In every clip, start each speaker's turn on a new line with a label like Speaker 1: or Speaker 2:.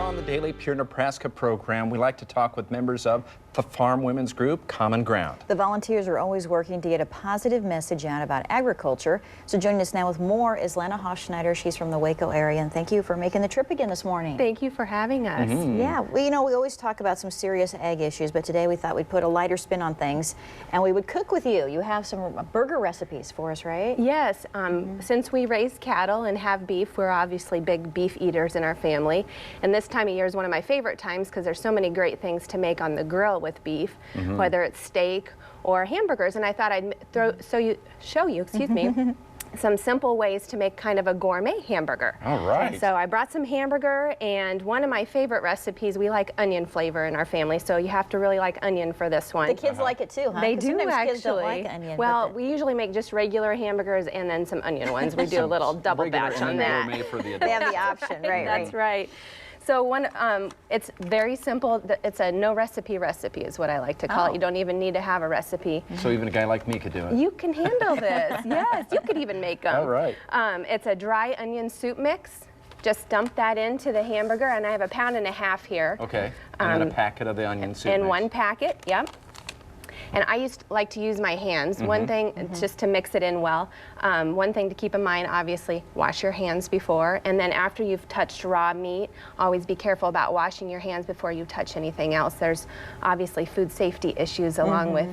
Speaker 1: on the Daily Pure Nebraska program, we like to talk with members of the Farm Women's Group, Common Ground.
Speaker 2: The volunteers are always working to get a positive message out about agriculture. So joining us now with more is Lana Hochschneider. She's from the Waco area, and thank you for making the trip again this morning.
Speaker 3: Thank you for having us.
Speaker 2: Yeah, well, you know, we always talk about some serious ag issues, but today we thought we'd put a lighter spin on things, and we would cook with you. You have some burger recipes for us, right?
Speaker 3: Yes, since we raise cattle and have beef, we're obviously big beef eaters in our family. And this time of year is one of my favorite times because there's so many great things to make on the grill with beef, whether it's steak or hamburgers. And I thought I'd show you, excuse me, some simple ways to make kind of a gourmet hamburger.
Speaker 1: All right.
Speaker 3: So I brought some hamburger, and one of my favorite recipes, we like onion flavor in our family, so you have to really like onion for this one.
Speaker 2: The kids like it too, huh?
Speaker 3: They do,
Speaker 2: sometimes
Speaker 3: actually.
Speaker 2: Kids don't like onion.
Speaker 3: Well, we usually make just regular hamburgers and then some onion ones. We do a little double batch on that.
Speaker 1: For the
Speaker 2: they have the option, right?
Speaker 3: That's right. So it's very simple. It's a no recipe is what I like to call it. You don't even need to have a recipe.
Speaker 1: So even a guy like me could do it.
Speaker 3: You can handle this. Yes, you could even make them.
Speaker 1: All right.
Speaker 3: It's a dry onion soup mix. Just dump that into the hamburger, and I have 1.5 pounds here.
Speaker 1: Okay. And then a packet of the onion soup
Speaker 3: in
Speaker 1: mix.
Speaker 3: one packet, yep. And I like to use my hands. One thing, just to mix it in well, one thing to keep in mind, obviously, wash your hands before. And then after you've touched raw meat, always be careful about washing your hands before you touch anything else. There's obviously food safety issues along with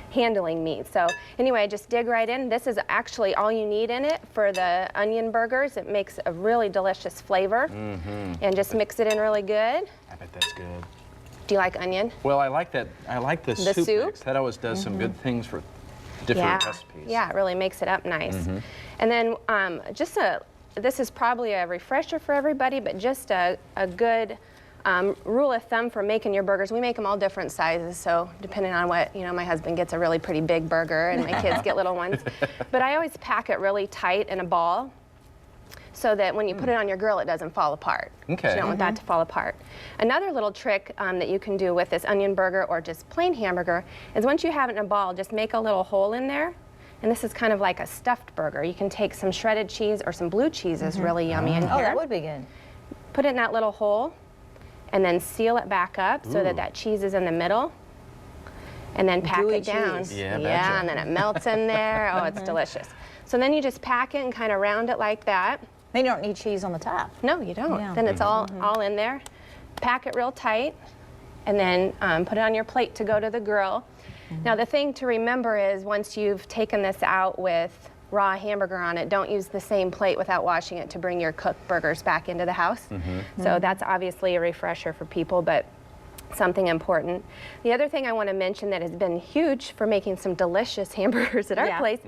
Speaker 3: handling meat. So anyway, just dig right in. This is actually all you need in it for the onion burgers. It makes a really delicious flavor. And just mix it in really good.
Speaker 1: I bet that's good.
Speaker 3: Do you like onion?
Speaker 1: Well, I like that. I like the soup mix. That always does some good things for different recipes.
Speaker 3: Yeah, it really makes it up nice. And then this is probably a refresher for everybody, but just a good rule of thumb for making your burgers. We make them all different sizes, so depending on what, my husband gets a really pretty big burger and my kids get little ones. But I always pack it really tight in a ball, so that when you put it on your grill, it doesn't fall apart.
Speaker 1: Okay.
Speaker 3: So you don't want that to fall apart. Another little trick that you can do with this onion burger or just plain hamburger is once you have it in a ball, just make a little hole in there. And this is kind of like a stuffed burger. You can take some shredded cheese, or some blue cheese is really yummy in here.
Speaker 2: Oh, that would be good.
Speaker 3: Put it in that little hole and then seal it back up so that cheese is in the middle. And then pack it down.
Speaker 1: Yeah,
Speaker 3: and then it melts in there. Oh, it's delicious. So then you just pack it and kind of round it like that.
Speaker 2: Then you don't need cheese on the top.
Speaker 3: No, you don't.
Speaker 2: Yeah.
Speaker 3: Then it's all in there. Pack it real tight, and then put it on your plate to go to the grill. Now the thing to remember is once you've taken this out with raw hamburger on it, don't use the same plate without washing it to bring your cooked burgers back into the house. So that's obviously a refresher for people, but something important. The other thing I want to mention that has been huge for making some delicious hamburgers at our place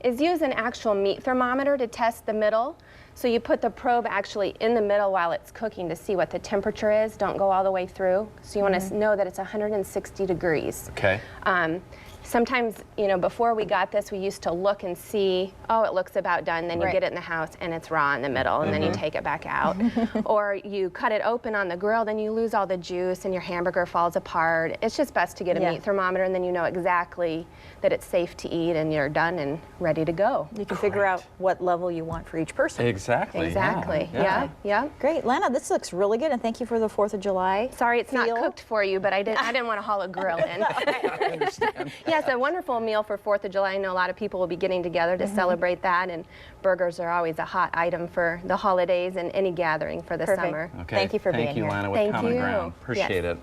Speaker 3: is use an actual meat thermometer to test the middle. So you put the probe actually in the middle while it's cooking to see what the temperature is. Don't go all the way through. So you want to know that it's 160 degrees.
Speaker 1: Okay.
Speaker 3: Sometimes, before we got this, we used to look and see, oh, it looks about done. Then you get it in the house and it's raw in the middle, and then you take it back out. Or you cut it open on the grill, then you lose all the juice and your hamburger falls apart. It's just best to get a meat thermometer, and then you know exactly that it's safe to eat and you're done and ready to go.
Speaker 2: You can figure out what level you want for each person.
Speaker 1: Exactly.
Speaker 3: Exactly. Yeah.
Speaker 2: Great, Lana. This looks really good, and thank you for the 4th of July.
Speaker 3: Sorry, it's not cooked for you, but I didn't want to haul a grill in.
Speaker 1: I understand.
Speaker 3: Yeah, it's a wonderful meal for 4th of July. I know a lot of people will be getting together to celebrate that, and burgers are always a hot item for the holidays and any gathering for the summer.
Speaker 1: Okay.
Speaker 2: Thank you for being here.
Speaker 1: Thank you, Lana, with Common Ground. Appreciate it.